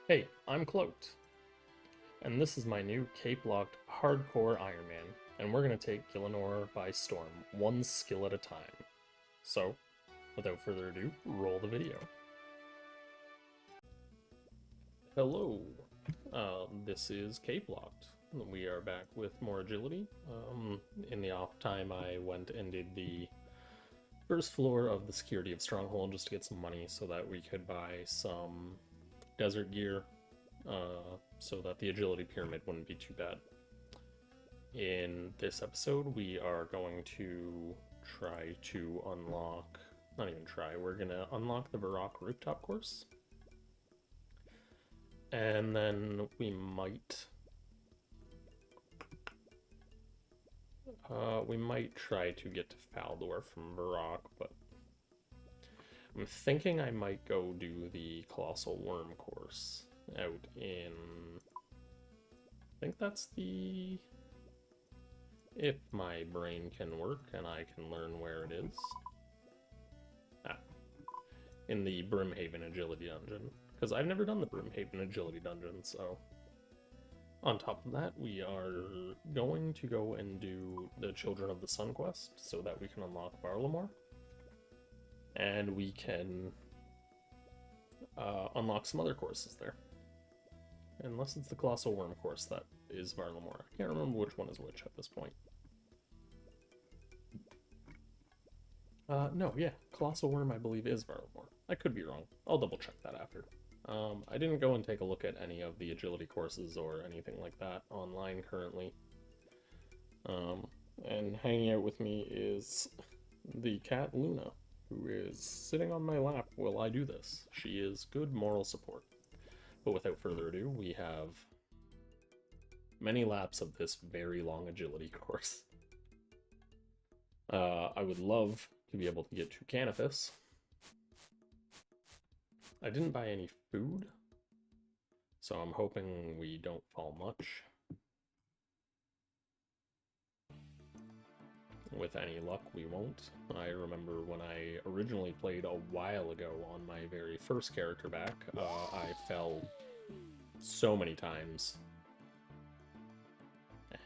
Hey, I'm Cloaked, and this is my new Capelocked Hardcore Iron Man, and we're going to take Gielinor by storm, one skill at a time. So, without further ado, roll the video. Hello, this is Capelocked. We are back with more agility. In the off time, I went and did the first floor of the Security of Stronghold just to get some money so that we could buy some desert gear, so that the agility pyramid wouldn't be too bad. In this episode, we are going to try to unlock, not even try, we're going to unlock the Varrock rooftop course. And then we might try to get to Faldor from Varrock, but I'm thinking I might go do the Colossal Worm course out in... I think that's the... if my brain can work and I can learn where it is. In the Brimhaven Agility Dungeon. Because I've never done the Brimhaven Agility Dungeon, so... On top of that, we are going to go and do the Children of the Sun quest so that we can unlock Varlamore. And we can unlock some other courses there. Unless it's the Colossal Worm course that is Varlamore. I can't remember which one is which at this point. No, yeah, Colossal Worm I believe is Varlamore. I could be wrong. I'll double check that after. I didn't go and take a look at any of the agility courses or anything like that online currently. And hanging out with me is the cat Luna, who is sitting on my lap while I do this. She is good moral support. But without further ado, we have many laps of this very long agility course. I would love to be able to get to Canifis. I didn't buy any food, so I'm hoping we don't fall much. With any luck, we won't. I remember when I originally played a while ago on my very first character back, I fell so many times.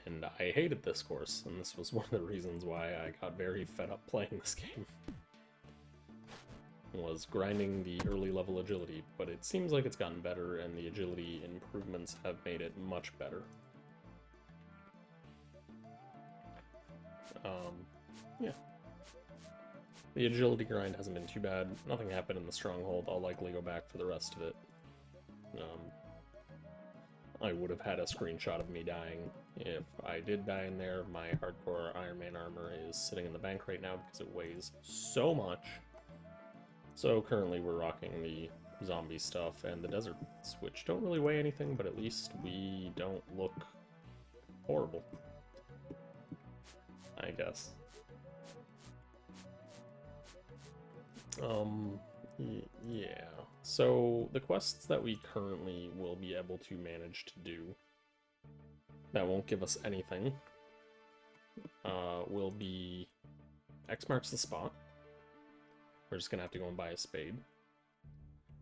And I hated this course, and this was one of the reasons why I got very fed up playing this game. Was grinding the early level agility, but it seems like it's gotten better, and the agility improvements have made it much better. Yeah. The agility grind hasn't been too bad. Nothing happened in the stronghold. I'll likely go back for the rest of it. I would have had a screenshot of me dying. If I did die in there, my hardcore Iron Man armor is sitting in the bank right now because it weighs so much. So currently we're rocking the zombie stuff and the deserts, which don't really weigh anything, but at least we don't look horrible, I guess. Yeah. So the quests that we currently will be able to manage to do that won't give us anything will be X marks the spot. We're just gonna have to go and buy a spade.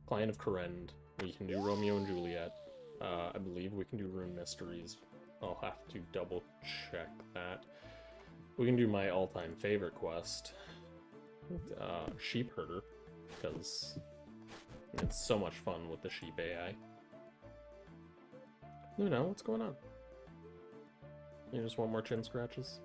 Client of Kharid. We can do Romeo and Juliet. I believe we can do Rune Mysteries. I'll have to double check that. We can do my all-time favorite quest, Sheep Herder, because it's so much fun with the sheep AI. Luna, what's going on? You just want more chin scratches?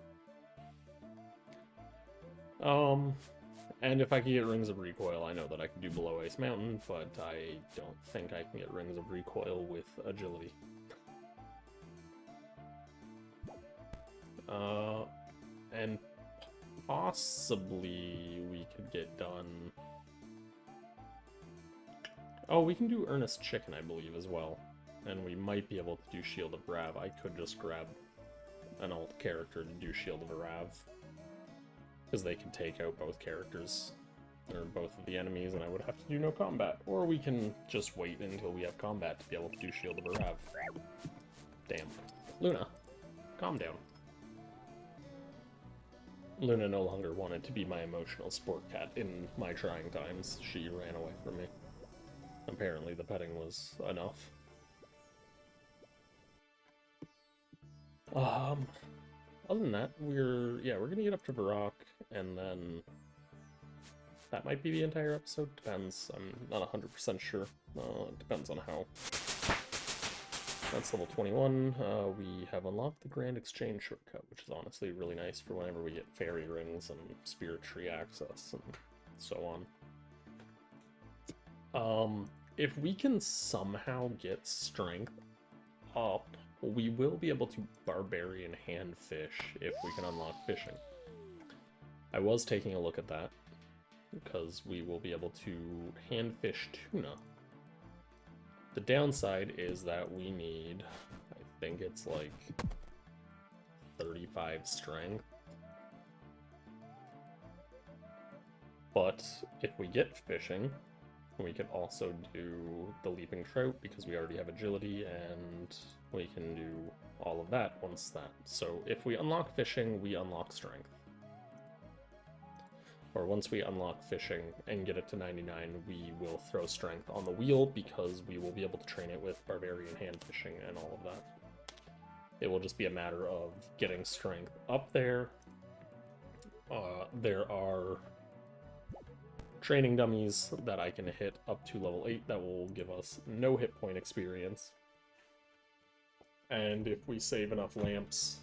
And if I can get Rings of Recoil, I know that I can do Below Ice Mountain, but I don't think I can get Rings of Recoil with agility. And possibly we could get done... Oh, we can do Earnest Chicken, I believe, as well. And we might be able to do Shield of Rav. I could just grab an alt character to do Shield of Rav, because they can take out both characters, or both of the enemies, and I would have to do no combat. Or we can just wait until we have combat to be able to do Shield of Rav. Damn. Luna, calm down. Luna no longer wanted to be my emotional sport cat in my trying times. She ran away from me. Apparently the petting was enough. Other than that, we're gonna get up to Varrock, and then that might be the entire episode. Depends. I'm not 100% sure. It depends on how. That's level 21. We have unlocked the Grand Exchange shortcut, which is honestly really nice for whenever we get fairy rings and spirit tree access and so on. If we can somehow get strength up, we will be able to barbarian hand fish if we can unlock fishing. I was taking a look at that, because we will be able to hand fish tuna. The downside is that we need, I think it's like 35 strength. But if we get fishing, we could also do the leaping trout because we already have agility, and we can do all of that once that. So if we unlock fishing, we unlock strength. Or once we unlock fishing and get it to 99, we will throw strength on the wheel because we will be able to train it with barbarian hand fishing and all of that. It will just be a matter of getting strength up there. There are training dummies that I can hit up to level 8 that will give us no hit point experience. And if we save enough lamps,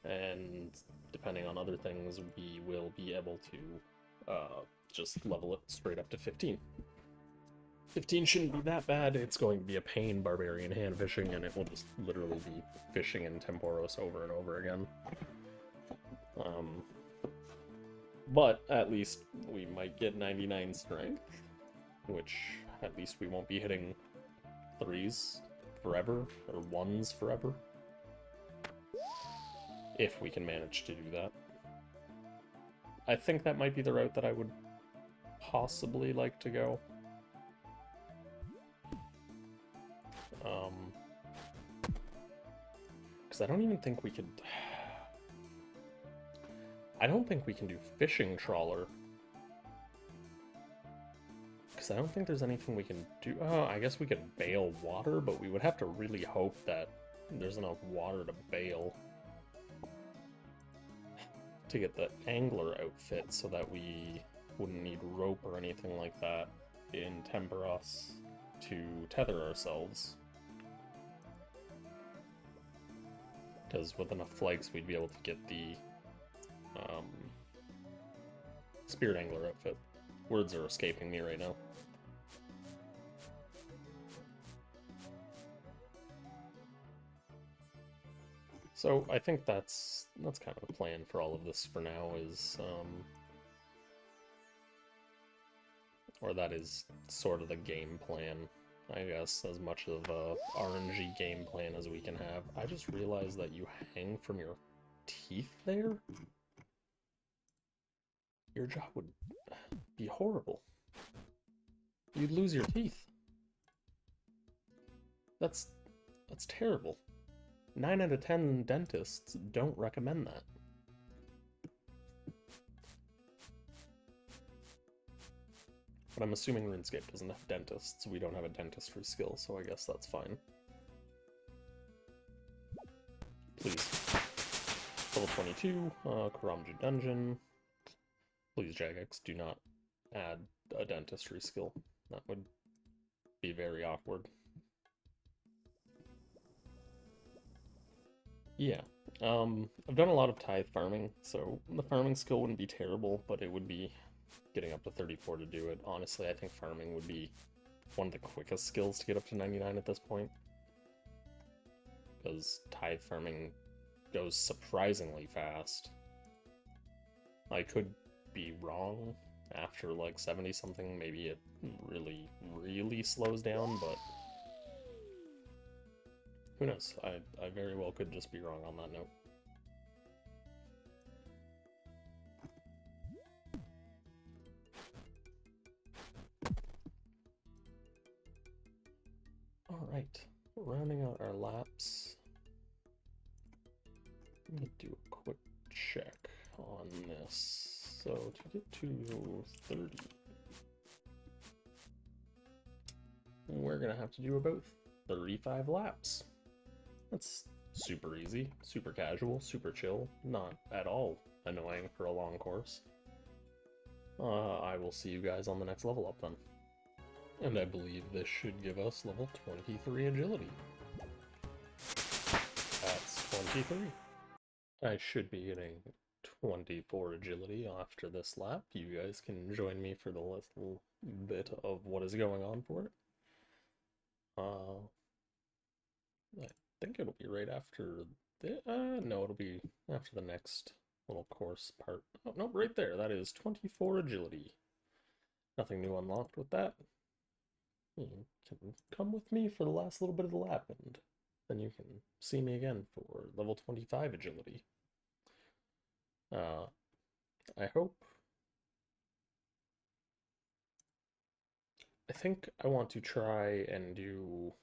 and depending on other things, we will be able to just level it straight up to 15. 15 shouldn't be that bad. It's going to be a pain barbarian hand fishing, and it will just literally be fishing in Temporos over and over again. But at least we might get 99 strength, which at least we won't be hitting 3s forever, or 1s forever. If we can manage to do that. I think that might be the route that I would possibly like to go. Because I don't even think we could... I don't think we can do fishing trawler. Because I don't think there's anything we can do. Oh, I guess we could bail water, but we would have to really hope that there's enough water to bail to get the angler outfit so that we wouldn't need rope or anything like that in Temporos to tether ourselves. Because with enough flakes, we'd be able to get the spirit angler outfit. Words are escaping me right now. So I think that's kind of the plan for all of this for now, is or that is sort of the game plan, I guess, as much of a RNG game plan as we can have. I just realized that you hang from your teeth there. Your job would be horrible. You'd lose your teeth. That's terrible. 9 out of 10 dentists don't recommend that. But I'm assuming RuneScape doesn't have dentists. We don't have a dentistry skill, so I guess that's fine. Please. Level 22, Karamju Dungeon. Please, Jagex, do not add a dentistry skill. That would be very awkward. Yeah, I've done a lot of tithe farming, so the farming skill wouldn't be terrible, but it would be getting up to 34 to do it. Honestly, I think farming would be one of the quickest skills to get up to 99 at this point. Because tithe farming goes surprisingly fast. I could be wrong. After like 70 something, maybe it really, really slows down, but who knows? I very well could just be wrong on that note. Alright, rounding out our laps. Let me do a quick check on this. So to get to 30, we're gonna have to do about 35 laps. That's super easy, super casual, super chill, not at all annoying for a long course. I will see you guys on the next level up then. And I believe this should give us level 23 agility. That's 23. I should be getting 24 agility after this lap. You guys can join me for the little bit of what is going on for it. I think it'll be right after the, no, it'll be after the next little course part. Oh, no, right there. That is 24 agility. Nothing new unlocked with that. You can come with me for the last little bit of the lap, and then you can see me again for level 25 agility. I hope. I think I want to try and do...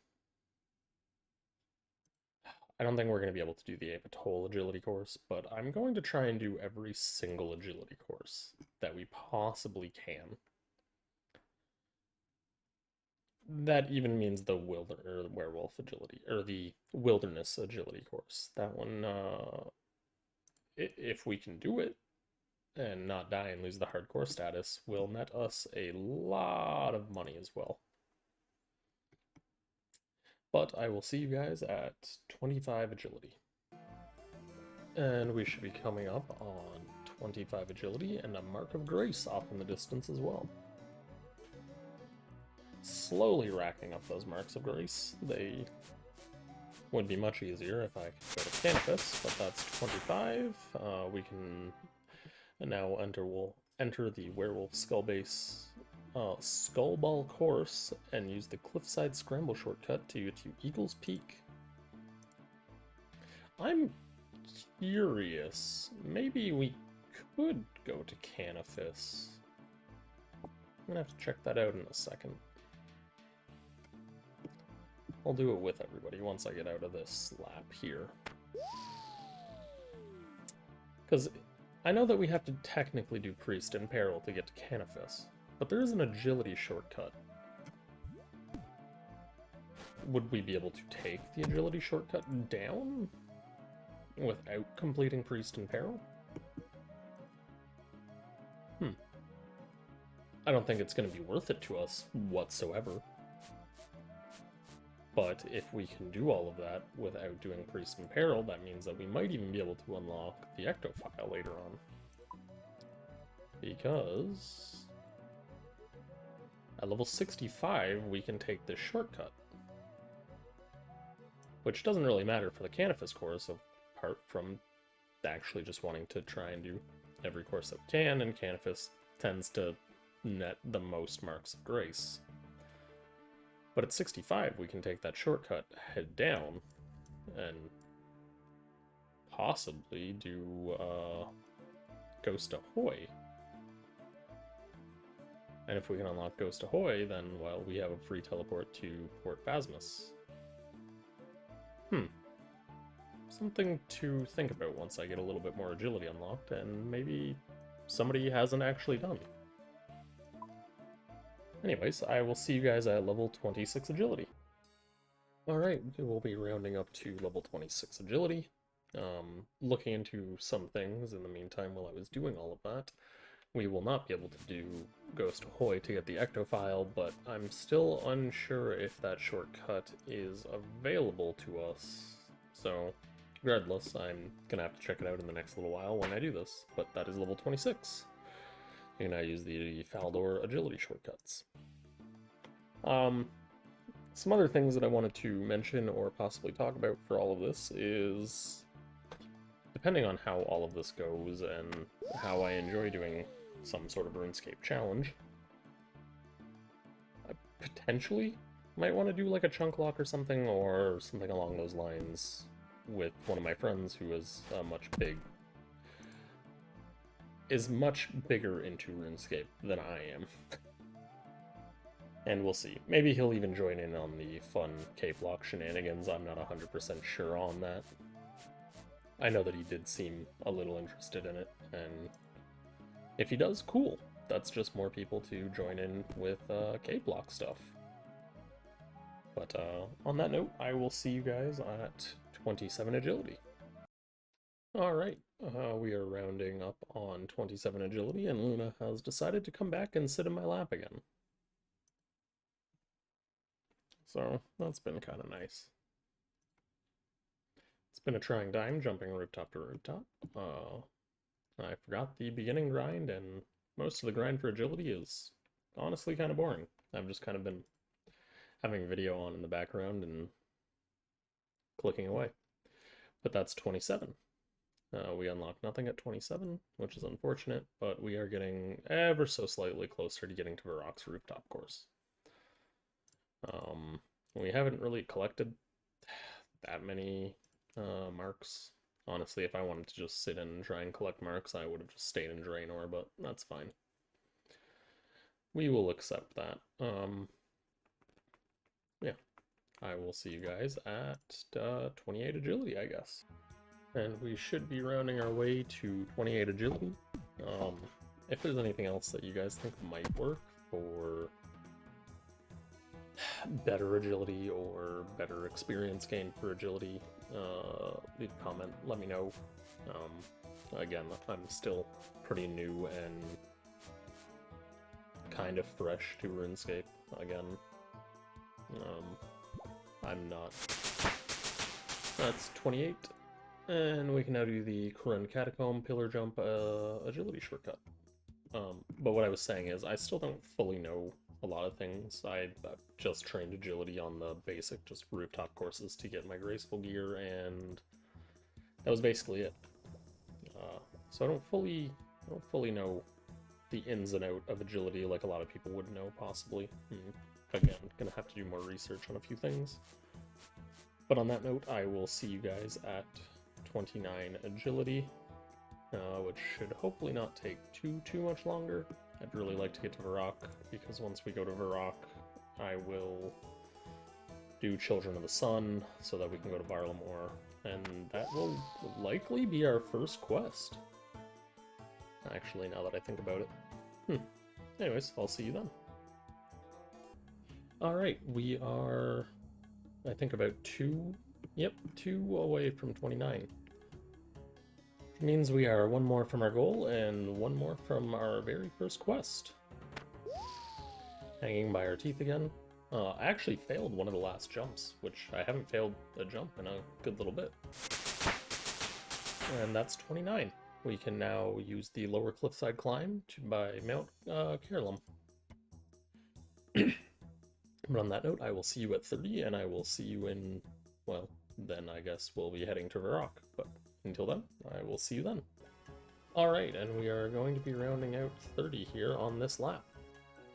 I don't think we're going to be able to do the ep.2 agility course, but I'm going to try and do every single agility course that we possibly can. That even means the werewolf agility, or the wilderness agility course. That one, if we can do it, and not die and lose the hardcore status, will net us a lot of money as well. But I will see you guys at 25 agility. And we should be coming up on 25 agility and a Mark of Grace off in the distance as well. Slowly racking up those Marks of Grace. They would be much easier if I could go to Canifis, but that's 25. We can now enter the Werewolf Skullbase Skullball course and use the Cliffside Scramble shortcut to get to Eagle's Peak. I'm curious. Maybe we could go to Canifis. I'm gonna have to check that out in a second. I'll do it with everybody once I get out of this lap here. Because I know that we have to technically do Priest in Peril to get to Canifis, but there is an agility shortcut. Would we be able to take the agility shortcut down without completing Priest in Peril? I don't think it's going to be worth it to us whatsoever. But if we can do all of that without doing Priest in Peril, that means that we might even be able to unlock the Ectophile later on. Because at level 65, we can take this shortcut. Which doesn't really matter for the Canifis course, apart from actually just wanting to try and do every course that we can, and Canifis tends to net the most Marks of Grace. But at 65, we can take that shortcut, head down, and possibly do Ghost Ahoy. And if we can unlock Ghost Ahoy, then, well, we have a free teleport to Port Phasmus. Something to think about once I get a little bit more agility unlocked, and maybe somebody hasn't actually done. Anyways, I will see you guys at level 26 agility. Alright, we'll be rounding up to level 26 agility. Looking into some things in the meantime while I was doing all of that. We will not be able to do Ghost Ahoy to get the Ectophile, but I'm still unsure if that shortcut is available to us. So, regardless, I'm gonna have to check it out in the next little while when I do this, but that is level 26. You can now use the Faldor agility shortcuts. Some other things that I wanted to mention or possibly talk about for all of this is, depending on how all of this goes and how I enjoy doing some sort of RuneScape challenge, I potentially might want to do like a chunk lock or something along those lines with one of my friends who is much bigger into RuneScape than I am. And we'll see. Maybe he'll even join in on the fun Capelocked shenanigans. I'm not 100% sure on that. I know that he did seem a little interested in it, and if he does, cool. That's just more people to join in with Capelocked stuff. But on that note, I will see you guys at 27 agility. Alright, we are rounding up on 27 agility, and Luna has decided to come back and sit in my lap again. So, that's been kind of nice. It's been a trying time jumping rooftop to rooftop. I forgot the beginning grind, and most of the grind for agility is honestly kind of boring. I've just kind of been having a video on in the background and clicking away. But that's 27. We unlock nothing at 27, which is unfortunate, but we are getting ever so slightly closer to getting to Varrock's rooftop course. We haven't really collected that many marks. Honestly, if I wanted to just sit in and try and collect marks, I would have just stayed in Draenor, but that's fine. We will accept that. Yeah, I will see you guys at 28 agility, I guess. And we should be rounding our way to 28 agility. If there's anything else that you guys think might work for better agility or better experience gain for agility, leave a comment, let me know. Again, I'm still pretty new and kind of fresh to RuneScape again. I'm not. That's 28. And we can now do the Kharid Catacomb Pillar Jump agility shortcut. But what I was saying is, I still don't fully know a lot of things. I've just trained agility on the basic, just rooftop courses to get my graceful gear, and that was basically it. So I don't fully know the ins and out of agility like a lot of people would know, possibly. Again, gonna have to do more research on a few things. But on that note, I will see you guys at 29 agility, which should hopefully not take too much longer. I'd really like to get to Varrock, because once we go to Varrock, I will do Children of the Sun, so that we can go to Varlamore, and that will likely be our first quest. Actually, now that I think about it. Anyways, I'll see you then. Alright, we are, I think, about two away from 29. Which means we are one more from our goal and one more from our very first quest. Hanging by our teeth again. I actually failed one of the last jumps, which I haven't failed a jump in a good little bit. And that's 29. We can now use the lower cliffside climb by Mount Carolam. But on that note, I will see you at 30, and I will see you in, well, then I guess we'll be heading to Varrock. But until then, I will see you then. Alright, and we are going to be rounding out 30 here on this lap.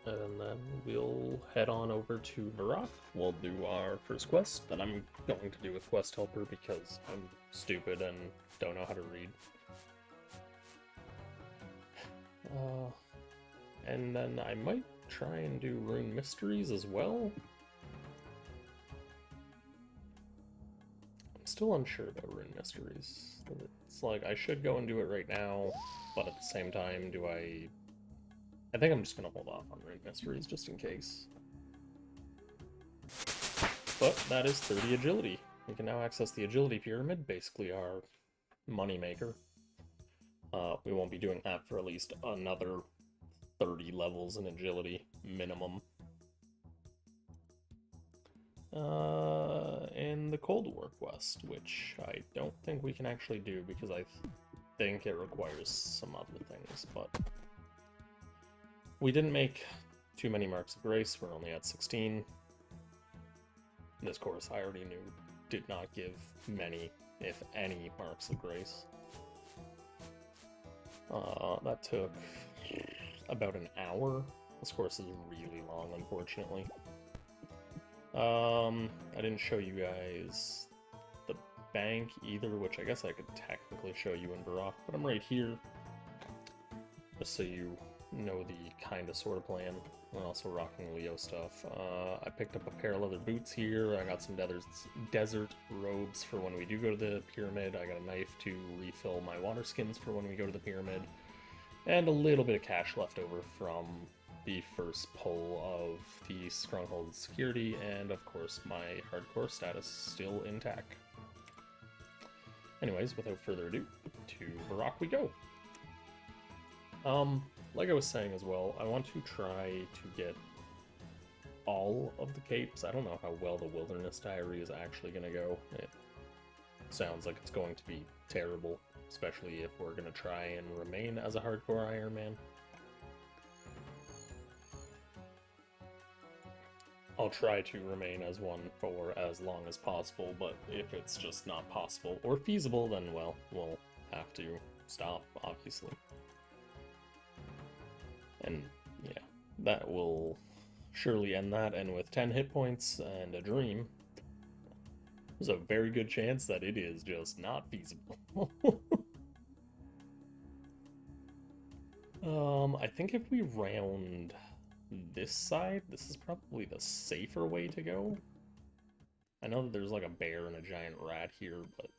And then we'll head on over to Varrock. We'll do our first quest that I'm going to do with Quest Helper because I'm stupid and don't know how to read. And then I might try and do Rune Mysteries as well. I'm still unsure about Rune Mysteries. It's like, I should go and do it right now, but at the same time, I think I'm just gonna hold off on Rune Mysteries just in case. But that is 30 agility. We can now access the agility pyramid, basically our moneymaker. We won't be doing that for at least another 30 levels in agility, minimum. And the Cold War quest, which I don't think we can actually do because I think it requires some other things, but we didn't make too many marks of grace. We're only at 16. This course, I already knew, did not give many, if any, marks of grace. That took about an hour. This course is really long, unfortunately. I didn't show you guys the bank either, which I guess I could technically show you in Varrock, but I'm right here, just so you know the kind of sort of plan. I'm also rocking Leo stuff. I picked up a pair of leather boots here. I got some desert robes for when we do go to the pyramid. I got a knife to refill my water skins for when we go to the pyramid. And a little bit of cash left over from the first pull of the Stronghold security, and of course my hardcore status still intact. Anyways, without further ado, to Varrock we go. Like I was saying as well, I want to try to get all of the capes. I don't know how well the Wilderness Diary is actually going to go. It sounds like it's going to be terrible, especially if we're going to try and remain as a hardcore Iron Man. I'll try to remain as one for as long as possible, but if it's just not possible or feasible, then, well, we'll have to stop, obviously. And, yeah, that will surely end that, and with 10 hit points and a dream, there's a very good chance that it is just not feasible. I think if we round this side, this is probably the safer way to go. I know that there's like a bear and a giant rat here, but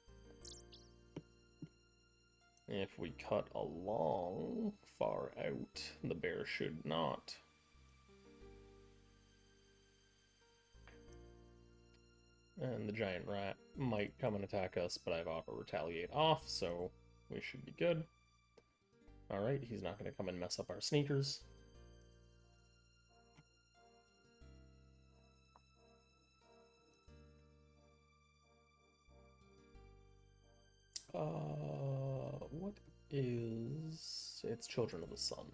if we cut along far out, the bear should not. And the giant rat might come and attack us, but I have auto retaliate off, so we should be good. Alright, he's not going to come and mess up our sneakers. What is... It's Children of the Sun.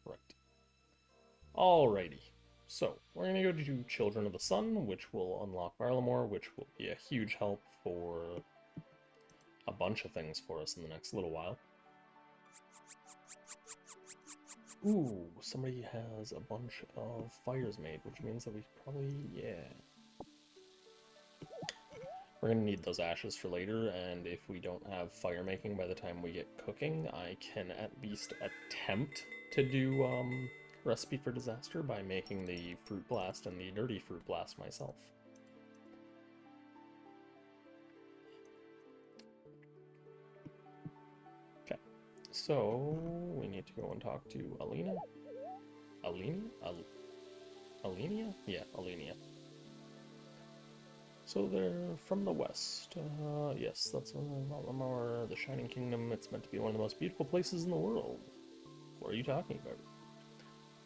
Right. Alrighty. So, we're going to go to Children of the Sun, which will unlock Varlamore, which will be a huge help for a bunch of things for us in the next little while. Ooh, somebody has a bunch of fires made, which means that we probably, yeah. We're going to need those ashes for later, and if we don't have fire making by the time we get cooking, I can at least attempt to do Recipe for Disaster by making the Fruit Blast and the Dirty Fruit Blast myself. Okay, so we need to go and talk to Alina. Alenia? Yeah, Alenia. So they're from the west. Yes, that's Varlamore, the Shining Kingdom. It's meant to be one of the most beautiful places in the world. What are you talking about?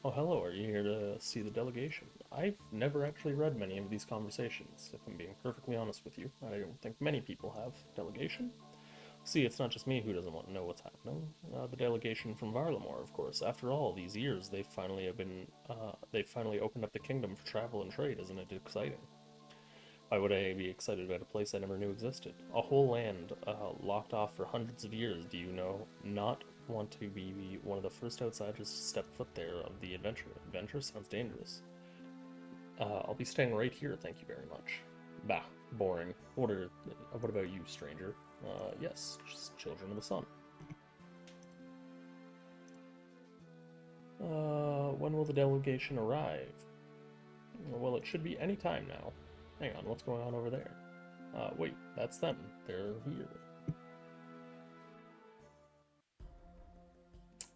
Oh, hello, are you here to see the delegation? I've never actually read many of these conversations, if I'm being perfectly honest with you. I don't think many people have. Delegation? See, it's not just me who doesn't want to know what's happening. The delegation from Varlamore, of course. After all these years, they've finally opened up the kingdom for travel and trade. Isn't it exciting? Why would I be excited about a place I never knew existed? A whole land locked off for hundreds of years. Do you not want to be one of the first outsiders to step foot there of the adventure? Adventure sounds dangerous. I'll be staying right here, thank you very much. Bah, boring. What about you, stranger? Yes, just Children of the Sun. When will the delegation arrive? Well, it should be any time now. Hang on, what's going on over there? Wait, that's them. They're here.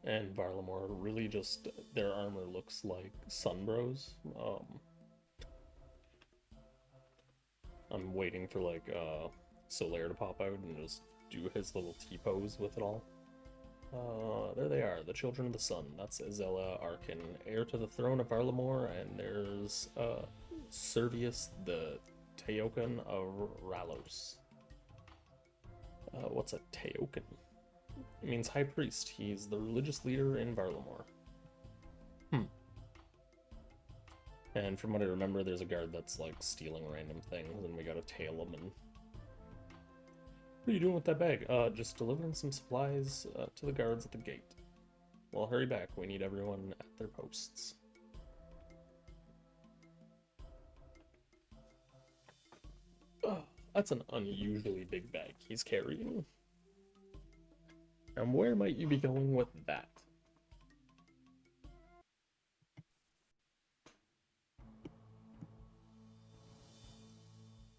And Varlamore really just, their armor looks like Sunbros. I'm waiting for, like, Solaire to pop out and just do his little T-pose with it all. There they are, the Children of the Sun. That's Azella Arkin, heir to the throne of Varlamore, and there's, Servius, the Teokan of Ralos. What's a Teokan? It means High Priest. He's the religious leader in Varlamore. And from what I remember, there's a guard that's, like, stealing random things, and we gotta tail him and... What are you doing with that bag? Just delivering some supplies to the guards at the gate. Well, hurry back. We need everyone at their posts. That's an unusually big bag he's carrying. And where might you be going with that?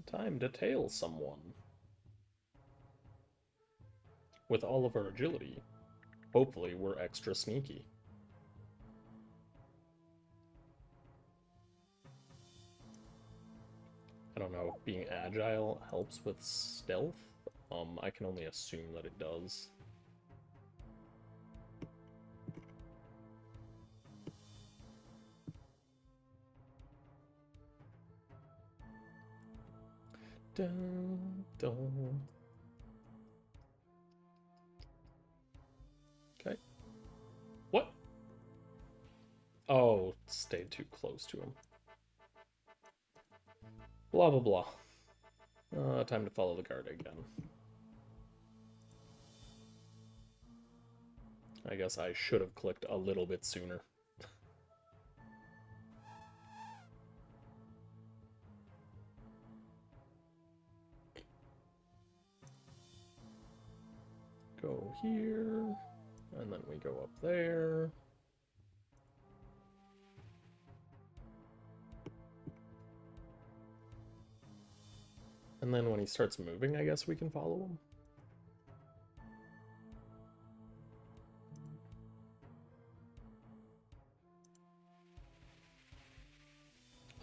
Time to tail someone. With all of our agility, hopefully we're extra sneaky. I don't know, being agile helps with stealth? I can only assume that it does. Dun, dun. Okay. What? Oh, stayed too close to him. Blah, blah, blah. Time to follow the guard again. I guess I should have clicked a little bit sooner. Go here, and then we go up there. And then when he starts moving, I guess we can follow him.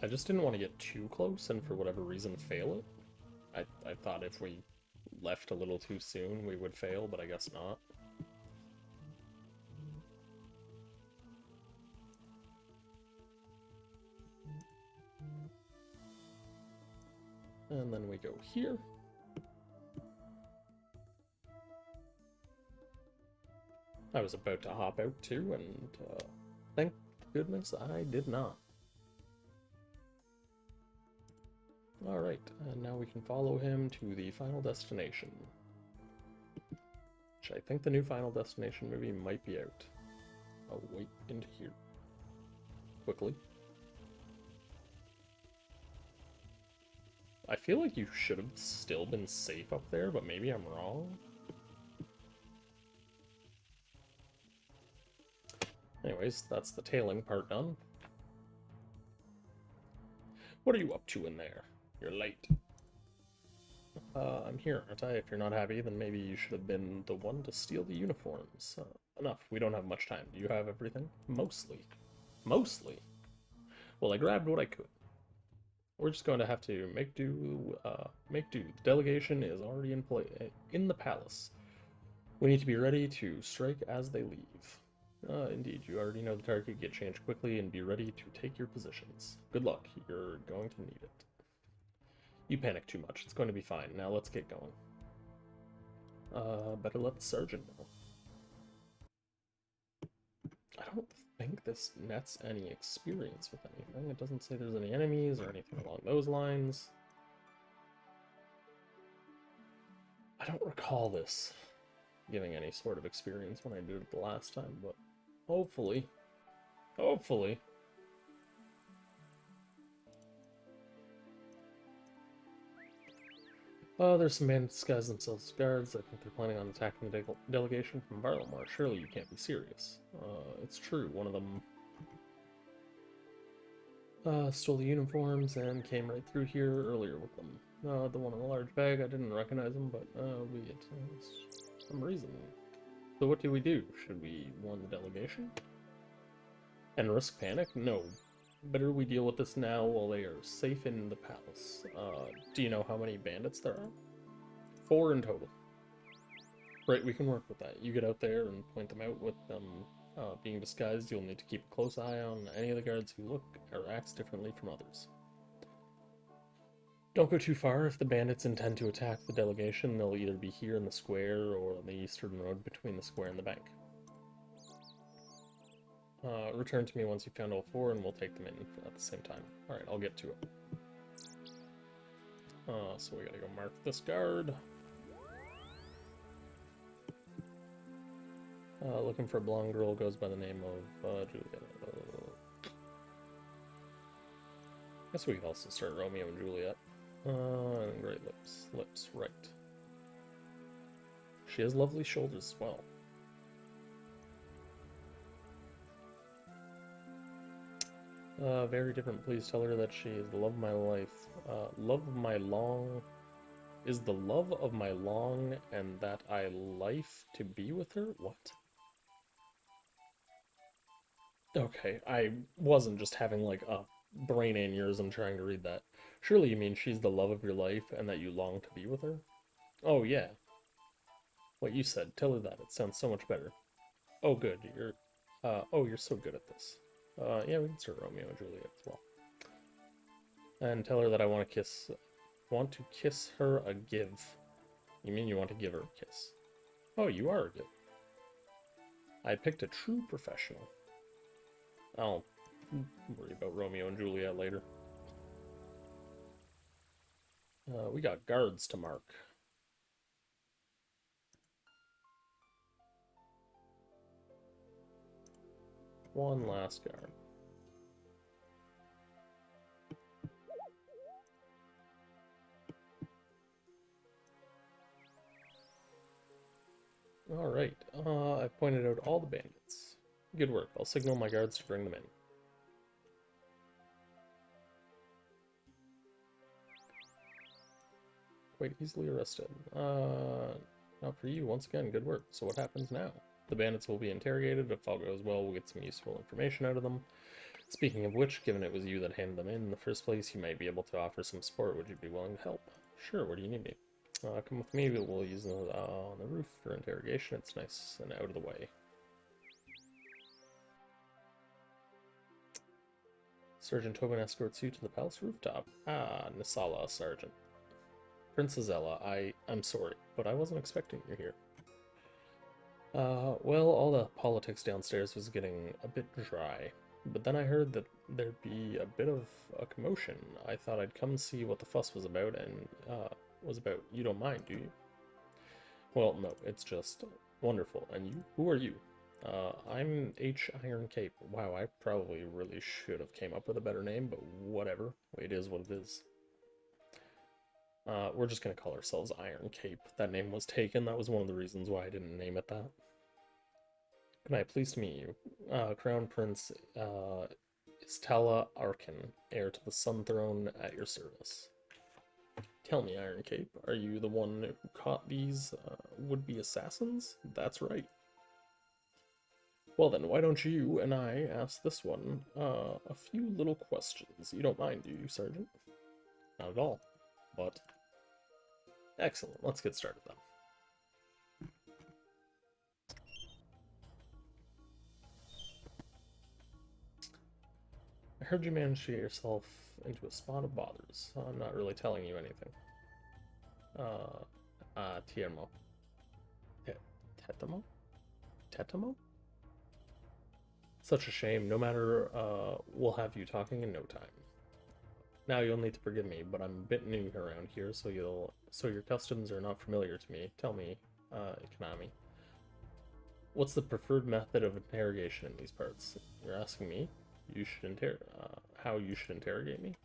I just didn't want to get too close and for whatever reason fail it. I thought if we left a little too soon we would fail, but I guess not. And then we go here. I was about to hop out too, and thank goodness I did not. Alright, and now we can follow him to the final destination. Which I think the new Final Destination movie might be out. I'll wait into here. Quickly. I feel like you should have still been safe up there, but maybe I'm wrong. Anyways, that's the tailing part done. What are you up to in there? You're late. I'm here, aren't I? If you're not happy, then maybe you should have been the one to steal the uniforms. Enough, we don't have much time. Do you have everything? Mostly. Mostly? Well, I grabbed what I could. We're just going to have to make do. The delegation is already in the palace. We need to be ready to strike as they leave. Indeed, you already know the target. Get changed quickly and be ready to take your positions. Good luck. You're going to need it. You panic too much. It's going to be fine. Now let's get going. Better let the sergeant know. I don't think this nets any experience with anything. It doesn't say there's any enemies or anything along those lines. I don't recall this giving any sort of experience when I did it the last time, but hopefully. Hopefully. There's some bandits disguised themselves as guards. I think they're planning on attacking the delegation from Varrock. Surely you can't be serious. It's true. One of them stole the uniforms and came right through here earlier with them. The one in the large bag, I didn't recognize him, but we get some reason. So what do we do? Should we warn the delegation? And risk panic? No. Better we deal with this now while they are safe in the palace. Do you know how many bandits there are? 4 in total. Right, we can work with that. You get out there and point them out with them being disguised. You'll need to keep a close eye on any of the guards who look or act differently from others. Don't go too far. If the bandits intend to attack the delegation, they'll either be here in the square or on the eastern road between the square and the bank. Return to me once you've found all 4 and we'll take them in at the same time. Alright, I'll get to it. So we gotta go mark this guard. Looking for a blonde girl, goes by the name of Juliet. Guess we could also start Romeo and Juliet. And great lips, right. She has lovely shoulders as well. Very different. Please tell her that she is the love of my life. Is the love of my long, and that I life to be with her? What? Okay, I wasn't just having like a brain aneurysm trying to read that. Surely you mean she's the love of your life and that you long to be with her? Oh, yeah. What you said. Tell her that. It sounds so much better. Oh, good. You're so good at this. Yeah, we can start Romeo and Juliet as well. And tell her that I want to kiss her a give. You mean you want to give her a kiss? Oh, you are a give. I picked a true professional. I'll worry about Romeo and Juliet later. We got guards to mark. One last guard. Alright, I've pointed out all the bandits. Good work. I'll signal my guards to bring them in. Quite easily arrested. Not for you. Once again, good work. So what happens now? The bandits will be interrogated. If all goes well, we'll get some useful information out of them. Speaking of which, given it was you that handed them in the first place, you might be able to offer some support. Would you be willing to help? Sure, where do you need me? Come with me. We'll use them on the roof for interrogation. It's nice and out of the way. Sergeant Tobin escorts you to the palace rooftop. Ah, Nisala, Sergeant. Princess Ella, I'm sorry, but I wasn't expecting you here. Well, all the politics downstairs was getting a bit dry. But then I heard that there'd be a bit of a commotion. I thought I'd come see what the fuss was about, and, You don't mind, do you? Well, no, it's just wonderful. And you? Who are you? I'm H. Iron Cape. Wow, I probably really should have came up with a better name, but whatever. It is what it is. We're just gonna call ourselves Iron Cape. That name was taken. That was one of the reasons why I didn't name it that. Good night, pleased to meet you. Crown Prince, Istala Arkin, heir to the Sun Throne, at your service. Tell me, Iron Cape, are you the one who caught these would-be assassins? That's right. Well then, why don't you and I ask this one a few little questions? You don't mind, do you, Sergeant? Not at all. But excellent. Let's get started then. I heard you managed to get yourself into a spot of bothers. I'm not really telling you anything. Tiermo. Tetamo? Tetamo? Such a shame. No matter, we'll have you talking in no time. Now you'll need to forgive me, but I'm a bit new around here, so your customs are not familiar to me. Tell me, Konami, what's the preferred method of interrogation in these parts? You're asking me? How you should interrogate me?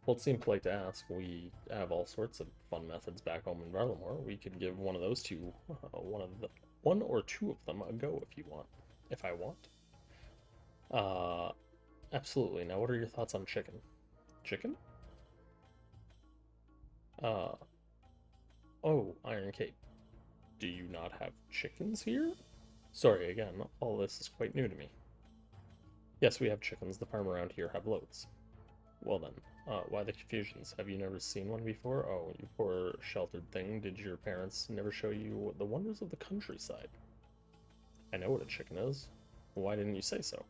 Well, it seemed polite to ask. We have all sorts of fun methods back home in Varlamore. We could give one of those two, one or two of them a go if you want. If I want. Absolutely. Now, what are your thoughts on chicken? Chicken? Oh, Iron Cape. Do you not have chickens here? Sorry again, all this is quite new to me. Yes, we have chickens. The farm around here have loads. Well then, why the confusions? Have you never seen one before? Oh, you poor sheltered thing. Did your parents never show you the wonders of the countryside? I know what a chicken is. Why didn't you say so?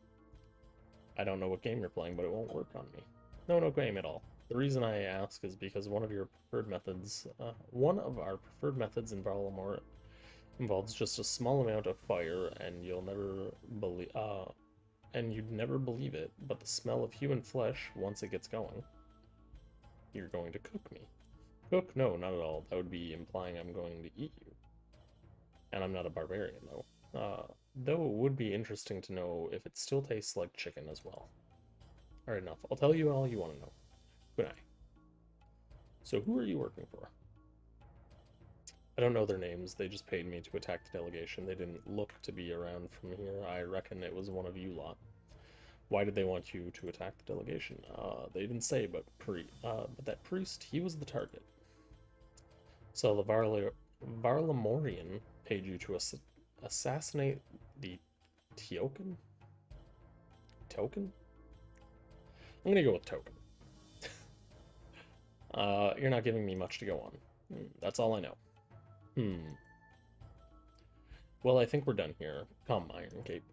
I don't know what game you're playing, but it won't work on me. No game at all. The reason I ask is because one of our preferred methods in Varlamore involves just a small amount of fire, and you'd never believe it, but the smell of human flesh, once it gets going, you're going to cook me. Cook? No, not at all. That would be implying I'm going to eat you. And I'm not a barbarian, though. Though it would be interesting to know if it still tastes like chicken as well. Alright, enough. I'll tell you all you want to know. Good night. So who are you working for? I don't know their names. They just paid me to attack the delegation. They didn't look to be around from here. I reckon it was one of you lot. Why did they want you to attack the delegation? They didn't say, but that priest, he was the target. So the Varlamorian paid you to assassinate the Token? Token? I'm gonna go with Token. You're not giving me much to go on. That's all I know. Well, I think we're done here. Come, Iron Cape.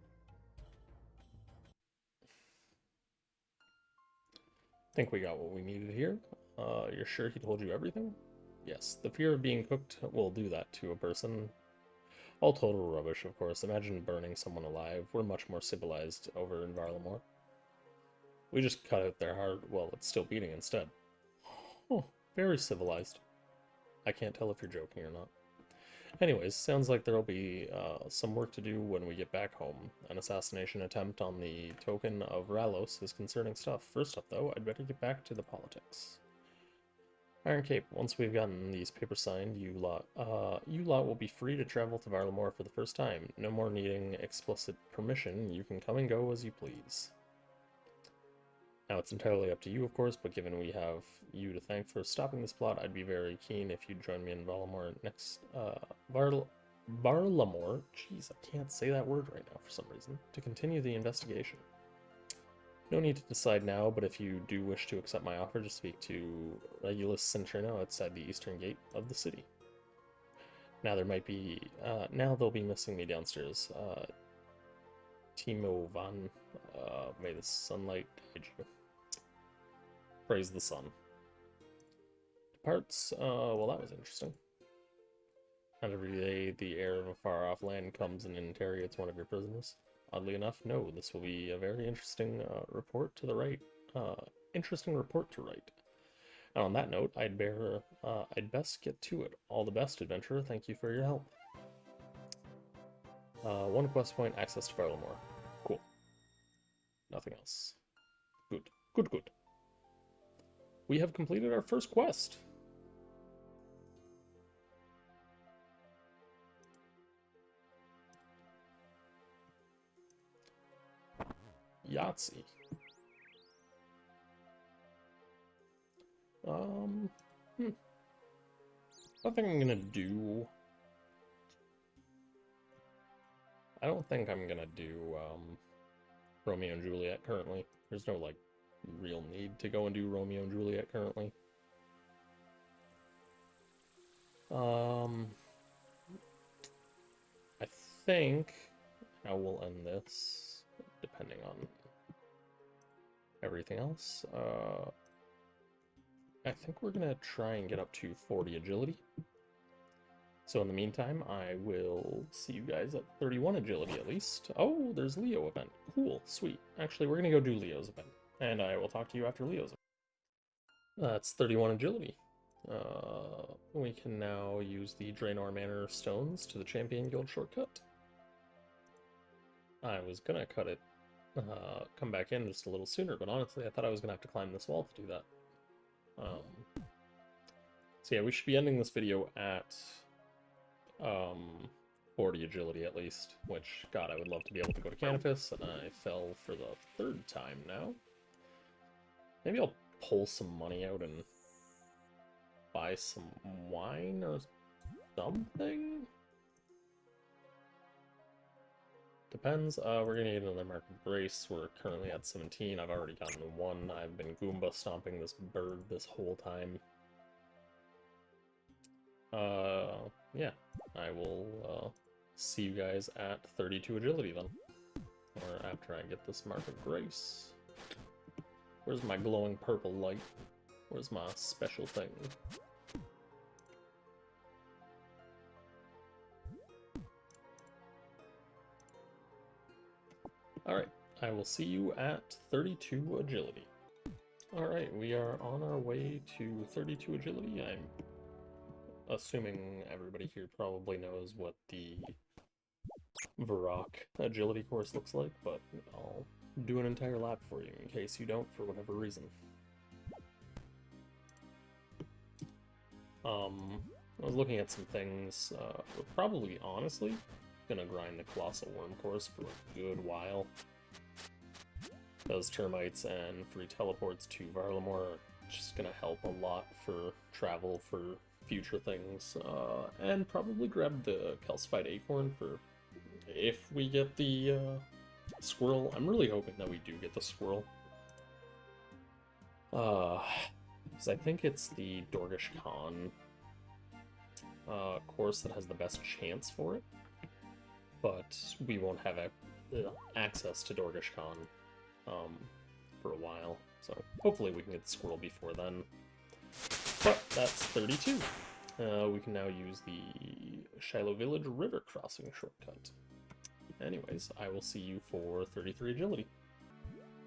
Think we got what we needed here. You're sure he told you everything? Yes, the fear of being cooked will do that to a person. All total rubbish, of course. Imagine burning someone alive. We're much more civilized over in Varlamore. We just cut out their heart while it's still beating instead. Oh, very civilized. I can't tell if you're joking or not. Anyways, sounds like there'll be some work to do when we get back home. An assassination attempt on the token of Ralos is concerning stuff. First up, though, I'd better get back to the politics. Iron Cape, once we've gotten these papers signed, you lot will be free to travel to Varlamore for the first time. No more needing explicit permission. You can come and go as you please. Now, it's entirely up to you, of course, but given we have you to thank for stopping this plot, I'd be very keen if you'd join me in Varlamore next, Varlamore? Jeez, I can't say that word right now for some reason. To continue the investigation. No need to decide now, but if you do wish to accept my offer, just speak to Regulus Centrino outside the eastern gate of the city. Now there might be, now they'll be missing me downstairs. Timo Van, may the sunlight guide you. Praise the sun. Departs, well that was interesting. Not every day the heir of a far-off land comes and interrogates one of your prisoners. Oddly enough, no, this will be a very interesting report to write. And on that note, I'd best get to it. All the best, adventurer. Thank you for your help. One quest point, access to Varlamore. Cool. Nothing else. Good. Good, good. We have completed our first quest. Yahtzee. I think I'm gonna do... I don't think I'm gonna do, Romeo and Juliet currently. There's no, like, real need to go and do Romeo and Juliet currently. I think I will end this, depending on everything else. I think we're gonna try and get up to 40 agility. So in the meantime, I will see you guys at 31 agility at least. Oh, there's Leo event. Cool, sweet. Actually, we're gonna go do Leo's event. And I will talk to you after Leo's event. That's 31 agility. We can now use the Draenor Manor stones to the Champion Guild shortcut. I was gonna cut it, come back in just a little sooner, but honestly, I thought I was gonna have to climb this wall to do that. So yeah, we should be ending this video at 40 agility at least, which, God, I would love to be able to go to Canifis, and I fell for the third time now. Maybe I'll pull some money out and buy some wine or something? Depends. We're gonna get another Mark of Grace. We're currently at 17. I've already gotten one. I've been Goomba stomping this bird this whole time. Yeah. I will, see you guys at 32 agility then. Or after I get this Mark of Grace. Where's my glowing purple light? Where's my special thing? Alright, I will see you at 32 agility. Alright, we are on our way to 32 agility. I'm assuming everybody here probably knows what the Varrock agility course looks like, but I'll do an entire lap for you in case you don't for whatever reason. I was looking at some things. We're probably, honestly, gonna grind the Colossal Worm course for a good while. Those termites and free teleports to Varlamore are just gonna help a lot for travel for future things. And probably grab the calcified acorn for if we get the squirrel. I'm really hoping that we do get the squirrel. Because I think it's the Dorgish Khan course that has the best chance for it, but we won't have access to Dorgish Khan for a while, so hopefully we can get the squirrel before then. But that's 32. We can now use the Shiloh Village river crossing shortcut. Anyways, I will see you for 33 agility.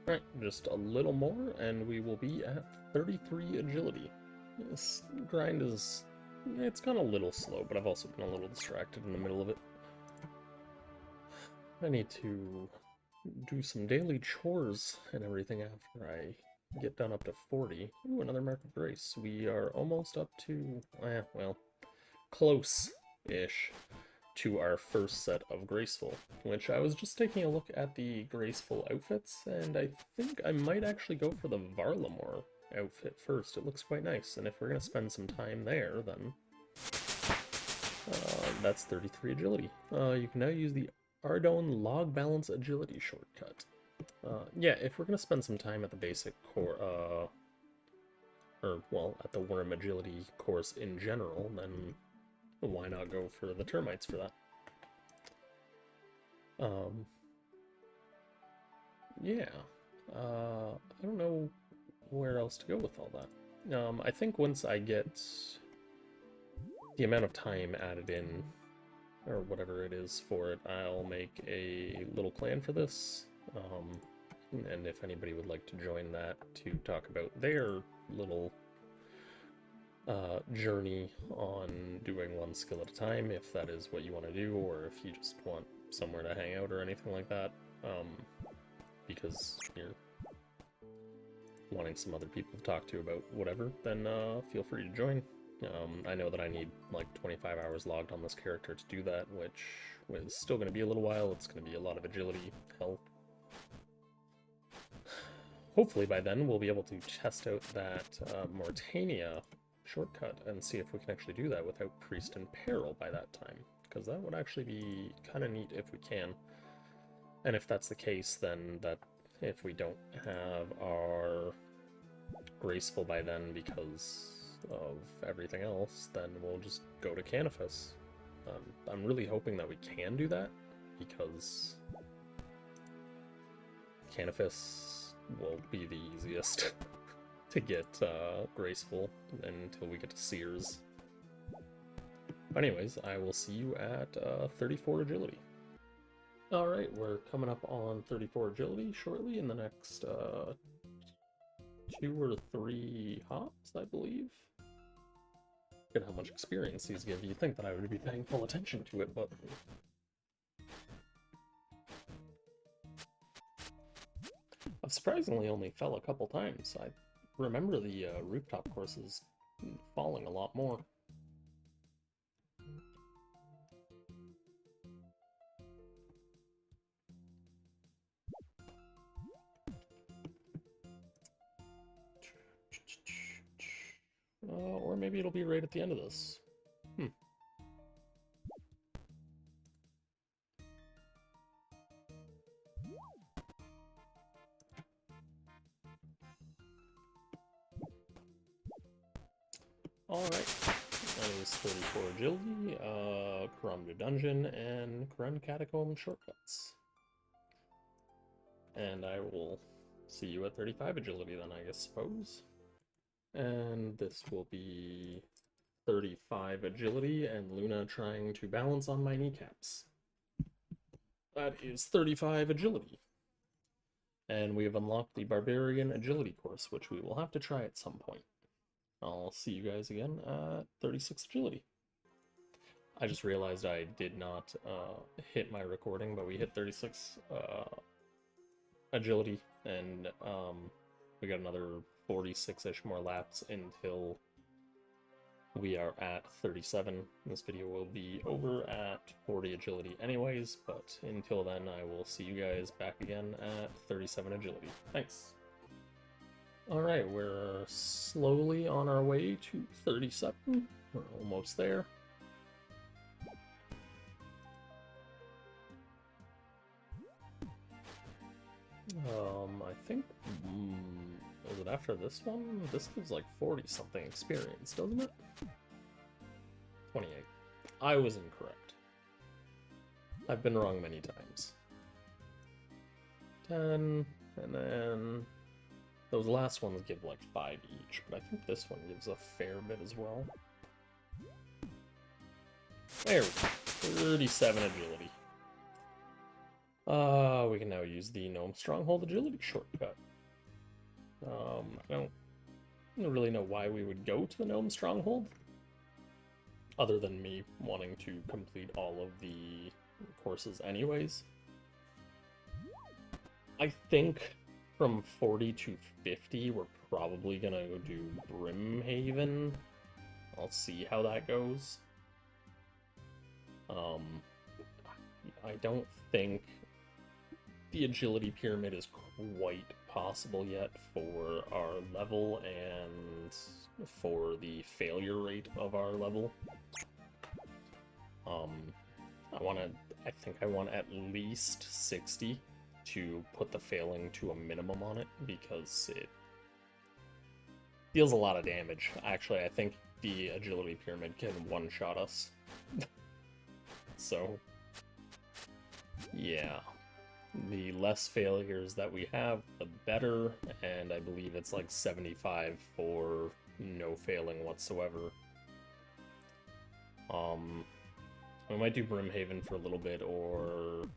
Alright, just a little more, and we will be at 33 agility. This grind is... it's gone a little slow, but I've also been a little distracted in the middle of it. I need to do some daily chores and everything after I get done up to 40. Ooh, another Mark of Grace. We are almost up to... well, close-ish to our first set of Graceful, which I was just taking a look at the Graceful outfits, and I think I might actually go for the Varlamore outfit first. It looks quite nice, and if we're going to spend some time there, then that's 33 agility. You can now use the Ardougne Log Balance Agility shortcut. Yeah, if we're going to spend some time at the basic core, or, well, at the Worm Agility course in general, then why not go for the termites for that? Yeah. I don't know where else to go with all that. I think once I get the amount of time added in, or whatever it is for it, I'll make a little clan for this. And if anybody would like to join that to talk about their little journey on doing one skill at a time, if that is what you want to do, or if you just want somewhere to hang out or anything like that, because you're wanting some other people to talk to about whatever, then feel free to join. I know that I need like 25 hours logged on this character to do that, which is still going to be a little while. It's going to be a lot of agility, hell. Hopefully by then we'll be able to test out that Mortania shortcut and see if we can actually do that without Priest in Peril by that time, because that would actually be kind of neat if we can. And if that's the case, then that if we don't have our Graceful by then because of everything else, then we'll just go to Canifis. I'm really hoping that we can do that, because Canifis will be the easiest to get Graceful until we get to Sears. But anyways, I will see you at 34 agility. Alright, we're coming up on 34 agility shortly in the next 2 or 3 hops, I believe. Look at how much experience these give. You'd think that I would be paying full attention to it, but... I've surprisingly only fell a couple times. I remember the rooftop courses falling a lot more. Or maybe it'll be right at the end of this. Alright, that is 34 agility, Karamdu Dungeon, and Karen Catacomb shortcuts. And I will see you at 35 agility then, I guess, suppose. And this will be 35 agility, and Luna trying to balance on my kneecaps. That is 35 agility. And we have unlocked the Barbarian Agility course, which we will have to try at some point. I'll see you guys again at 36 agility. I just realized I did not hit my recording, but we hit 36 agility, and we got another 46-ish more laps until we are at 37. This video will be over at 40 agility anyways, but until then I will see you guys back again at 37 agility. Thanks! Alright, we're slowly on our way to 37. We're almost there. I think... is it after this one? This gives like 40-something experience, doesn't it? 28. I was incorrect. I've been wrong many times. 10, and then those last ones give like 5 each, but I think this one gives a fair bit as well. There we go. 37 agility. We can now use the Gnome Stronghold agility shortcut. I don't really know why we would go to the Gnome Stronghold, other than me wanting to complete all of the courses anyways. I think from 40 to 50, we're probably gonna go do Brimhaven. I'll see how that goes. I don't think the agility pyramid is quite possible yet for our level and for the failure rate of our level. I think I want at least 60 to put the failing to a minimum on it, because it deals a lot of damage. Actually, I think the agility pyramid can one-shot us. So, yeah. The less failures that we have, the better, and I believe it's like 75 for no failing whatsoever. We might do Brimhaven for a little bit, or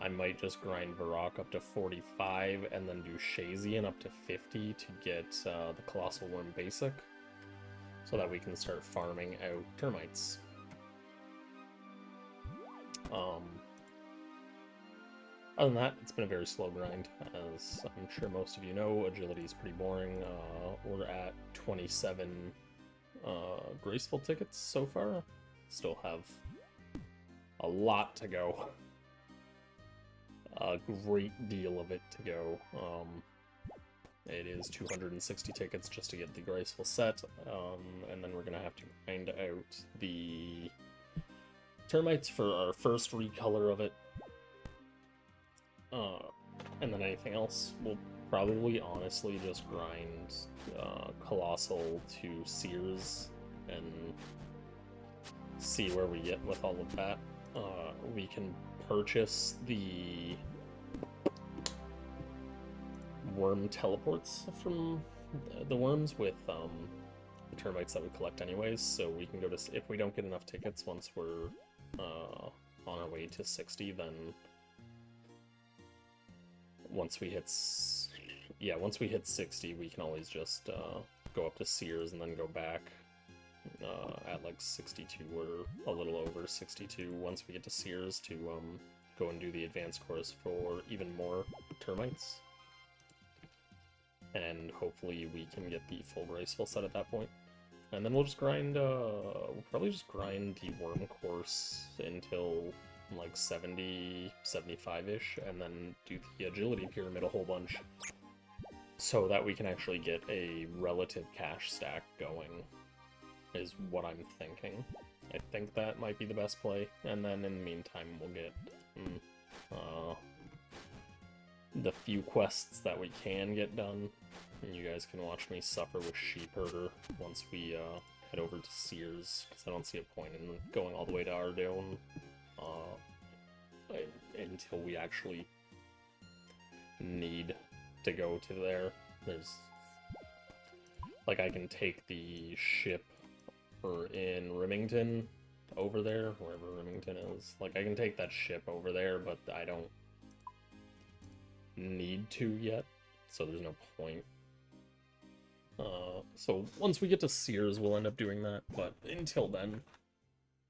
I might just grind Varrock up to 45 and then do Shazian up to 50 to get the Colossal Worm Basic, so that we can start farming out termites. Other than that, it's been a very slow grind. As I'm sure most of you know, agility is pretty boring. We're at 27 graceful tickets so far. Still have a lot to go. A great deal of it to go. It is 260 tickets just to get the graceful set, and then we're gonna have to grind out the termites for our first recolor of it. And then anything else, we'll probably honestly just grind Colossal to Sears and see where we get with all of that. We can purchase the worm teleports from the worms with the termites that we collect anyways, so we can go to, if we don't get enough tickets once we're on our way to 60, then once we hit 60, we can always just go up to Sears and then go back at like 62 or a little over 62 once we get to Sears to go and do the advanced course for even more termites. And hopefully we can get the full graceful set at that point. And then we'll just grind, we'll probably just grind the worm course until like 70, 75-ish, and then do the agility pyramid a whole bunch, so that we can actually get a relative cash stack going, is what I'm thinking. I think that might be the best play, and then in the meantime we'll get the few quests that we can get done, and you guys can watch me suffer with Sheep Herder once we head over to Sears, because I don't see a point in going all the way to Ardeon until we actually need to go to there. There's, like, I can take the ship in Remington over there, wherever Remington is. Like, I can take that ship over there, but I don't need to yet, so there's no point. So once we get to Sears, we'll end up doing that, but until then,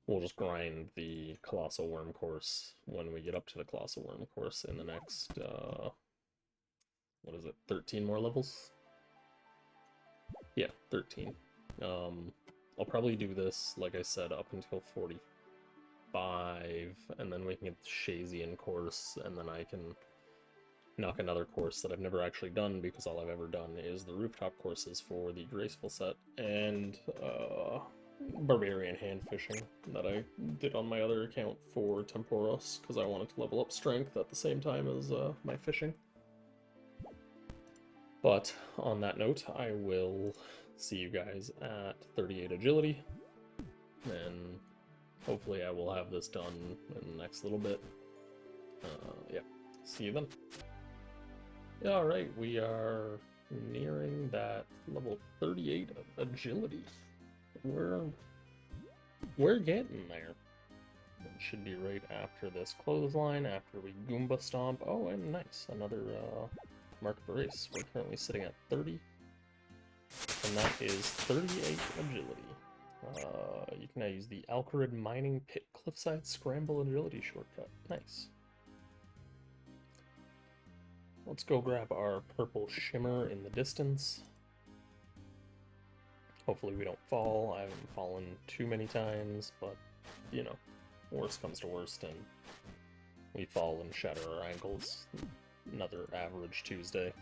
we'll just grind the Colossal Worm course when we get up to the Colossal Worm course in the next, what is it, 13 more levels? Yeah, 13. I'll probably do this, like I said, up until 45, and then we can get the Shazian course, and then I can knock another course that I've never actually done, because all I've ever done is the rooftop courses for the graceful set, and barbarian hand fishing that I did on my other account for Temporos, because I wanted to level up strength at the same time as my fishing. But on that note, I will see you guys at 38 agility, and hopefully I will have this done in the next little bit. Yeah, see you then. Yeah, alright, we are nearing that level 38 of agility. We're getting there. It should be right after this clothesline, after we Goomba Stomp. Oh, and nice, another mark brace. We're currently sitting at 30, and that is 38 agility. You can now use the Kharid Mining Pit Cliffside Scramble Agility shortcut. Nice. Let's go grab our purple shimmer in the distance. Hopefully we don't fall. I haven't fallen too many times, but, you know, worst comes to worst, and we fall and shatter our ankles. Another average Tuesday.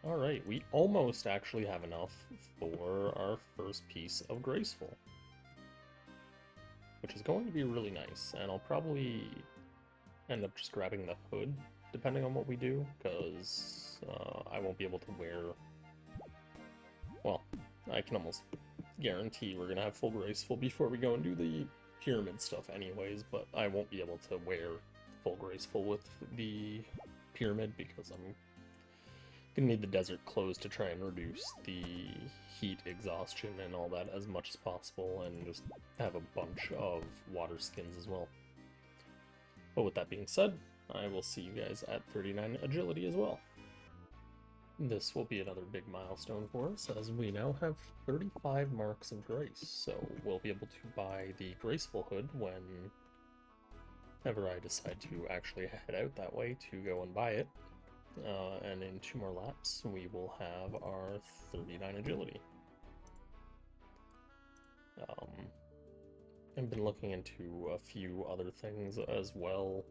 Alright, we almost actually have enough for our first piece of Graceful, which is going to be really nice, and I'll probably end up just grabbing the hood, depending on what we do, because I won't be able to wear... Well, I can almost guarantee we're going to have full Graceful before we go and do the pyramid stuff anyways, but I won't be able to wear full Graceful with the pyramid because I'm going to need the desert clothes to try and reduce the heat exhaustion and all that as much as possible, and just have a bunch of water skins as well. But with that being said, I will see you guys at 39 agility as well. This will be another big milestone for us, as we now have 35 marks of grace, so we'll be able to buy the Graceful Hood whenever I decide to actually head out that way to go and buy it. And in 2 more laps, we will have our 39 agility. I've been looking into a few other things as well,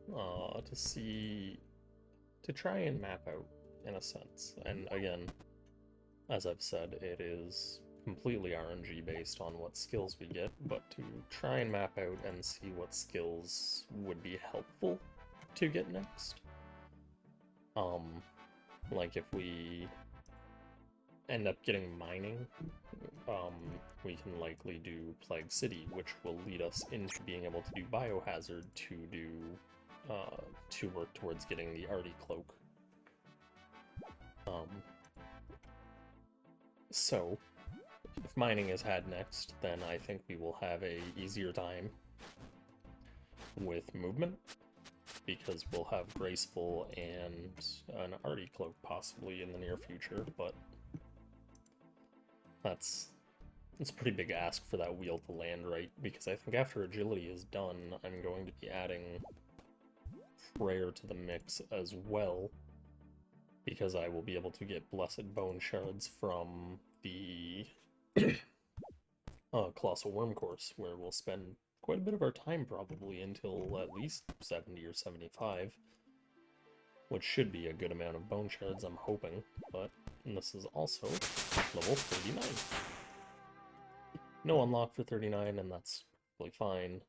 to try and map out, in a sense. And again, as I've said, it is completely RNG based on what skills we get, but to try and map out and see what skills would be helpful to get next. Like if we end up getting mining, we can likely do Plague City, which will lead us into being able to do Biohazard to work towards getting the Arty Cloak. So, if mining is had next, then I think we will have a easier time with movement, because we'll have Graceful and an Arty Cloak possibly in the near future, but that's a pretty big ask for that wheel to land right, because I think after Agility is done, I'm going to be adding Prayer to the mix as well, because I will be able to get Blessed Bone Shards from the Colossal Worm course, where we'll spend quite a bit of our time probably until at least 70 or 75, which should be a good amount of Bone Shards, I'm hoping, but this is also level 39. No unlock for 39, and that's probably fine.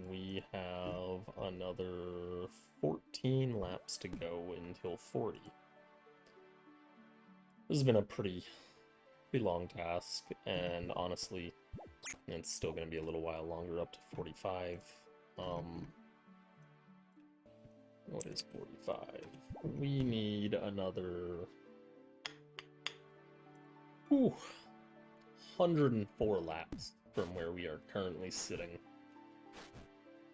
We have another 14 laps to go until 40. This has been a pretty long task, and honestly, it's still going to be a little while longer, up to 45. What is 45? We need another 104 laps from where we are currently sitting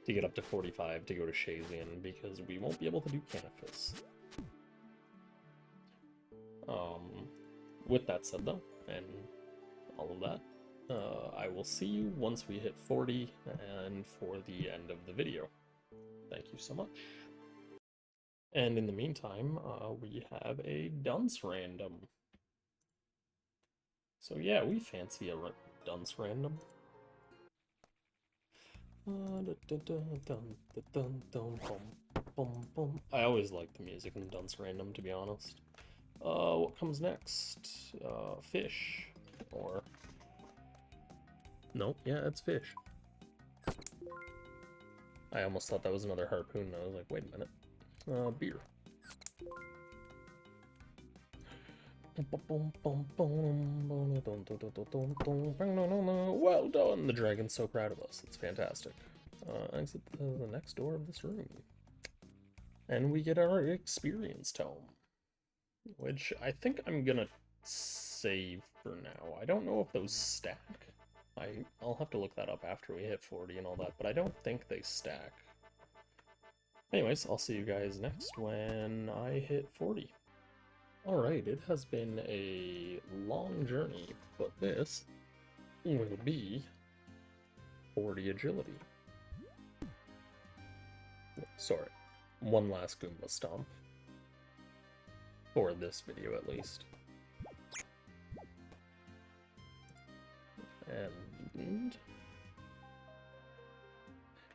to get up to 45 to go to Shazian, because we won't be able to do Canifis. With that said though, and all of that, I will see you once we hit 40 and for the end of the video. Thank you so much. And in the meantime, we have a dunce random. So yeah, we fancy a dunce random. I always like the music in dunce random, to be honest. What comes next? Fish. Or... Nope, yeah, it's fish. I almost thought that was another harpoon, I was like, wait a minute. Beer. Well done! The dragon's so proud of us. It's fantastic. Exit the next door of this room. And we get our experience tome. Which I think I'm gonna save for now. I don't know if those stack. I'll have to look that up after we hit 40 and all that, but I don't think they stack. Anyways, I'll see you guys next when I hit 40. Alright, it has been a long journey, but this will be 40 agility. Sorry, one last Goomba Stomp. For this video, at least. And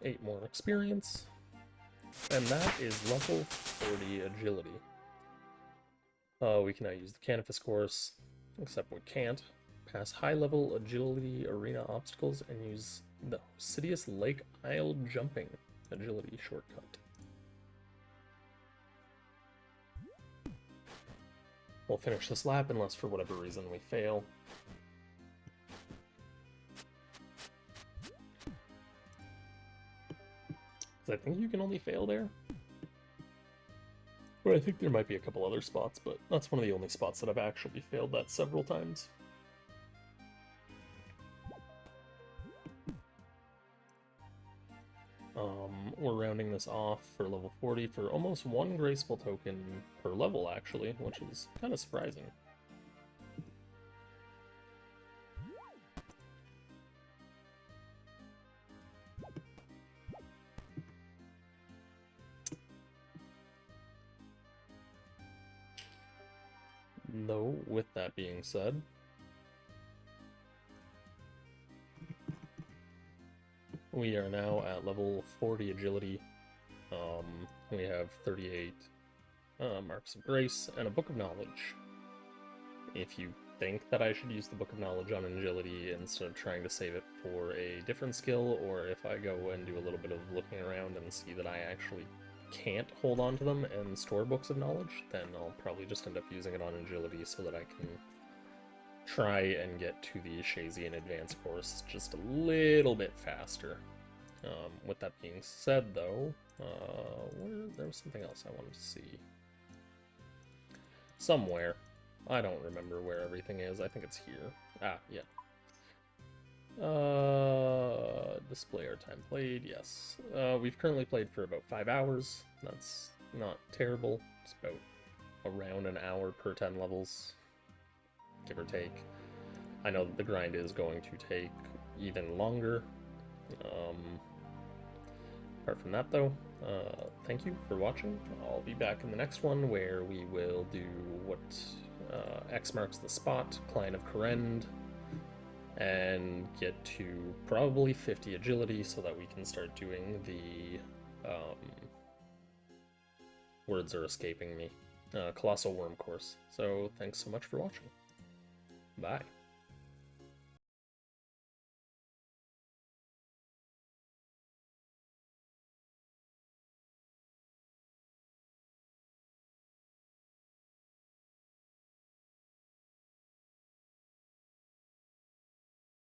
8 more experience. And that is level 40 agility. We can now use the Canifis course, except we can't. Pass high-level agility arena obstacles and use the Sidious Lake Isle jumping agility shortcut. We'll finish this lap unless for whatever reason we fail. I think you can only fail there. But I think there might be a couple other spots, but that's one of the only spots that I've actually failed that several times. We're rounding this off for level 40 for almost 1 graceful token per level, actually, which is kind of surprising. Though, with that being said, we are now at level 40 agility. We have 38 marks of grace and a book of knowledge. If you think that I should use the book of knowledge on agility instead of trying to save it for a different skill, or if I go and do a little bit of looking around and see that I actually can't hold on to them and store books of knowledge, then I'll probably just end up using it on agility so that I can try and get to the Shazian Advanced course just a little bit faster. With that being said, though, there was something else I wanted to see. Somewhere. I don't remember where everything is. I think it's here. Ah, yeah. Display our time played, yes. We've currently played for about 5 hours. That's not terrible. It's about around an hour per 10 levels, give or take. I know that the grind is going to take even longer. Apart from that, though, thank you for watching. I'll be back in the next one where we will do what X marks the spot, Client of Kharid, and get to probably 50 agility so that we can start doing the words are escaping me, Colossal Worm course. So thanks so much for watching. Bye.